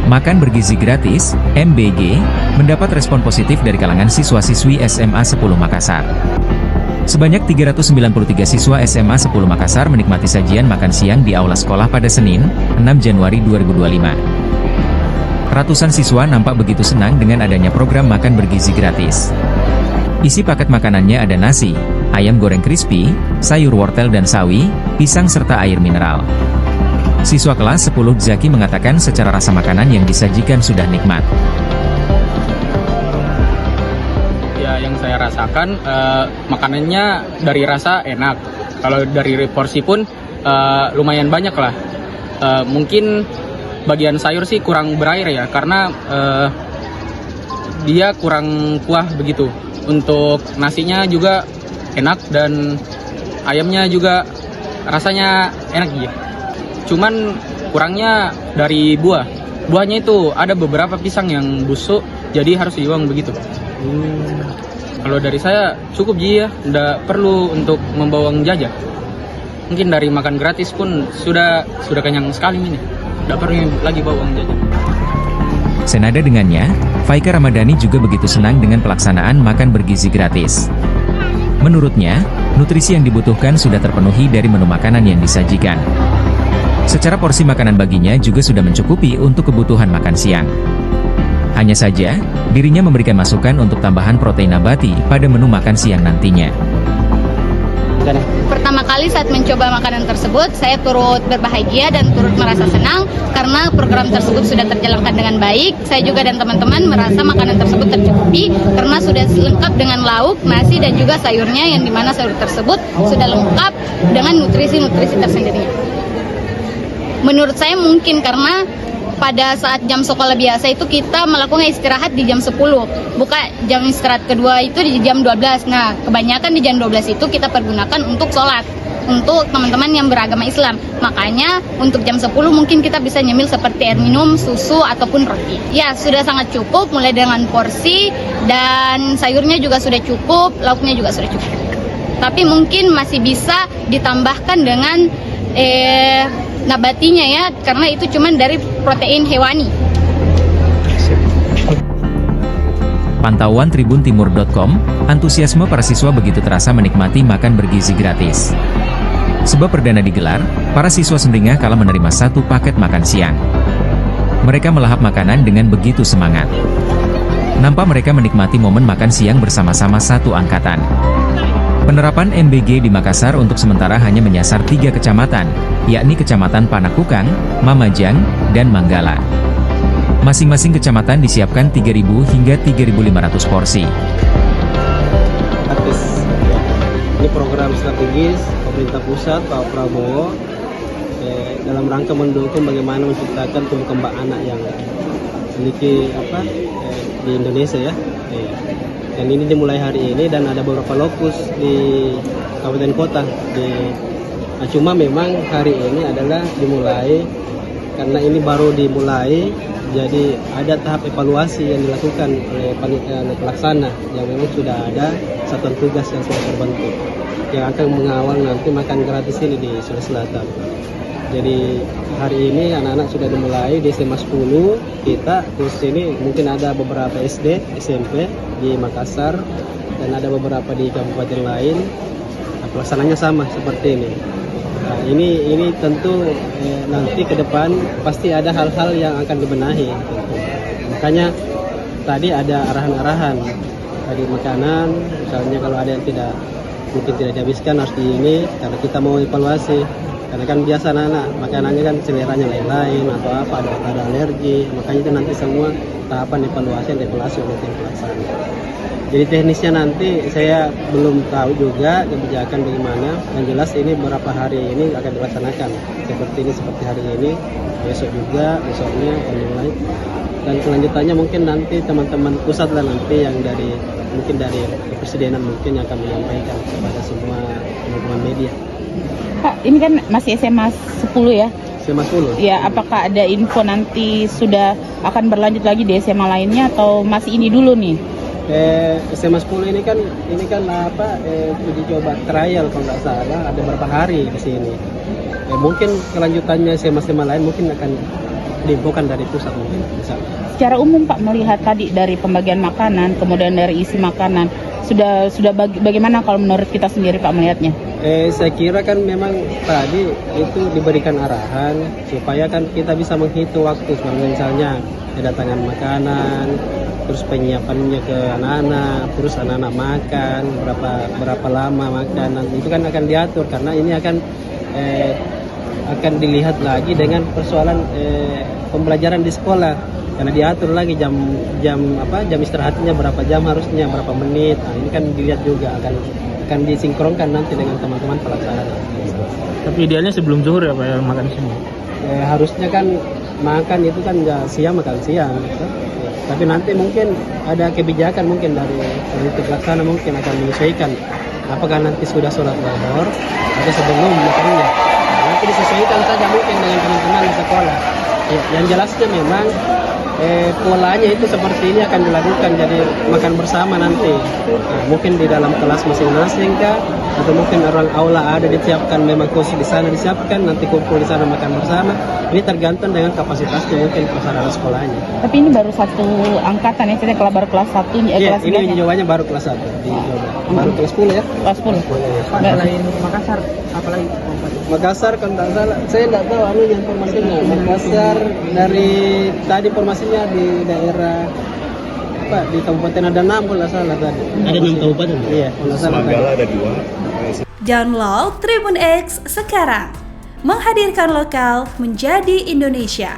Makan bergizi gratis, MBG, mendapat respon positif dari kalangan siswa-siswi SMA 10 Makassar. Sebanyak 393 siswa SMA 10 Makassar menikmati sajian makan siang di aula sekolah pada Senin, 6 Januari 2025. Ratusan siswa nampak begitu senang dengan adanya program makan bergizi gratis. Isi paket makanannya ada nasi, ayam goreng crispy, sayur wortel dan sawi, pisang serta air mineral. Siswa kelas 10 Zaki mengatakan secara rasa makanan yang disajikan sudah nikmat. Ya, yang saya rasakan makanannya dari rasa enak. Kalau dari porsi pun lumayan banyak lah. Mungkin bagian sayur sih kurang berair ya, karena dia kurang kuah begitu. Untuk nasinya juga enak dan ayamnya juga rasanya enak ya. Cuman kurangnya dari buah. Buahnya itu ada beberapa pisang yang busuk, jadi harus dibuang begitu. Kalau dari saya cukup ya, nggak perlu untuk membawa uang jajan. Mungkin dari makan gratis pun sudah kenyang sekali ini. Nggak perlu lagi bawa uang jajan. Senada dengannya, Faika Ramadhani juga begitu senang dengan pelaksanaan makan bergizi gratis. Menurutnya, nutrisi yang dibutuhkan sudah terpenuhi dari menu makanan yang disajikan. Secara porsi makanan baginya juga sudah mencukupi untuk kebutuhan makan siang. Hanya saja, dirinya memberikan masukan untuk tambahan protein nabati pada menu makan siang nantinya. Pertama kali saat mencoba makanan tersebut, saya turut berbahagia dan turut merasa senang karena program tersebut sudah terjalankan dengan baik. Saya juga dan teman-teman merasa makanan tersebut tercukupi karena sudah lengkap dengan lauk, nasi dan juga sayurnya, yang dimana sayur tersebut sudah lengkap dengan nutrisi-nutrisi tersendiri. Menurut saya mungkin karena pada saat jam sekolah biasa itu kita melakukan istirahat di jam 10. Buka jam istirahat kedua itu di jam 12. Nah, kebanyakan di jam 12 itu kita pergunakan untuk sholat. Untuk teman-teman yang beragama Islam. Makanya untuk jam 10 mungkin kita bisa nyemil seperti air minum, susu, ataupun roti. Ya, sudah sangat cukup mulai dengan porsi dan sayurnya juga sudah cukup, lauknya juga sudah cukup. Tapi mungkin masih bisa ditambahkan dengan nabatinya ya, karena itu cuma dari protein hewani. Pantauan tribuntimur.com, antusiasme para siswa begitu terasa menikmati makan bergizi gratis. Sebab perdana digelar, para siswa Sendingah kala menerima satu paket makan siang. Mereka melahap makanan dengan begitu semangat. Nampak mereka menikmati momen makan siang bersama-sama satu angkatan. Penerapan MBG di Makassar untuk sementara hanya menyasar 3 kecamatan, yakni Kecamatan Panakukang, Mamajang, dan Manggala. Masing-masing kecamatan disiapkan 3.000 hingga 3.500 porsi. Ini program strategis pemerintah pusat Pak Prabowo dalam rangka mendukung bagaimana menciptakan tumbuh kembang anak yang memiliki di Indonesia ya. Dan ini dimulai hari ini dan ada beberapa lokus di kabupaten kota. Cuma memang hari ini adalah dimulai karena ini baru dimulai, jadi ada tahap evaluasi yang dilakukan oleh pelaksana yang memang sudah ada satuan tugas yang sudah terbentuk yang akan mengawal nanti makan gratis ini di Sulawesi Selatan. Jadi hari ini anak-anak sudah dimulai di SMA 10 kita, terus ini mungkin ada beberapa SD, SMP di Makassar dan ada beberapa di kabupaten lain. Pelaksananya sama seperti ini. Nah, ini tentu nanti ke depan pasti ada hal-hal yang akan dibenahi. Makanya tadi ada arahan-arahan dari makanan, misalnya kalau ada yang mungkin tidak dihabiskan harus di ini karena kita mau evaluasi. Karena kan biasa anak-anak makanannya kan seleranya lain-lain atau ada alergi, makanya itu nanti semua tahapan evaluasi yang dievaluasi oleh tim pelaksana. Jadi teknisnya nanti saya belum tahu juga kebijakan bagaimana. Yang jelas ini beberapa hari ini akan dilaksanakan seperti hari ini, besoknya akan dimulai. Dan kelanjutannya mungkin nanti teman-teman pusat lah nanti yang mungkin dari kepresidenan mungkin yang akan menyampaikan kepada semua teman-teman media. Pak, ini kan masih SMA 10 ya? SMA 10? Ya, apakah ada info nanti sudah akan berlanjut lagi di SMA lainnya atau masih ini dulu nih? SMA 10 ini kan uji coba trial kalau nggak salah ada beberapa hari di sini. Mungkin kelanjutannya SMA lain mungkin akan diinfokan dari pusat mungkin misalnya. Secara umum Pak melihat tadi dari pembagian makanan, kemudian dari isi makanan, bagaimana kalau menurut kita sendiri Pak melihatnya? Saya kira kan memang tadi itu diberikan arahan supaya kan kita bisa menghitung waktu, misalnya kedatangan makanan, terus penyiapannya ke anak-anak, terus anak-anak makan berapa lama makanan, itu kan akan diatur karena ini akan dilihat lagi dengan persoalan pembelajaran di sekolah, karena diatur lagi jam istirahatnya berapa jam, harusnya berapa menit. Nah, ini kan dilihat juga akan disinkronkan nanti dengan teman-teman pelaksana. Tapi idealnya sebelum zuhur ya Pak yang makan semua. Harusnya kan makan itu kan nggak siang makan siang, gitu. Tapi nanti mungkin ada kebijakan mungkin dari panitia pelaksana mungkin akan menyesuaikan apakah nanti sudah sholat zuhur atau sebelum makannya. Nanti disesuaikan saja mungkin dengan teman-teman di sekolah. Ya, yang jelasnya memang polanya itu seperti ini akan dilakukan, jadi makan bersama nanti. Nah, mungkin di dalam kelas masing-masing kah, atau mungkin orang aula ada disiapkan memang khusus di sana disiapkan, nanti kumpul di sana makan bersama. Ini tergantung dengan kapasitasnya mungkin prasarana sekolahnya. Tapi ini baru satu angkatan ya, kita kalau baru kelas 1 Iya, kelas ini 9 jawabannya baru kelas 1 baru kelas 10 ya. kelas 10. Selain Makassar, apalagi? Makassar kan tak salah, saya tidak tahu informasinya. Makassar dari tadi informasinya di daerah di kabupaten ada 6 kalau salah tadi. Ada 6 kabupaten? Iya, kalau salah. Manggala ada 2. Download Tribun X sekarang. Menghadirkan lokal menjadi Indonesia.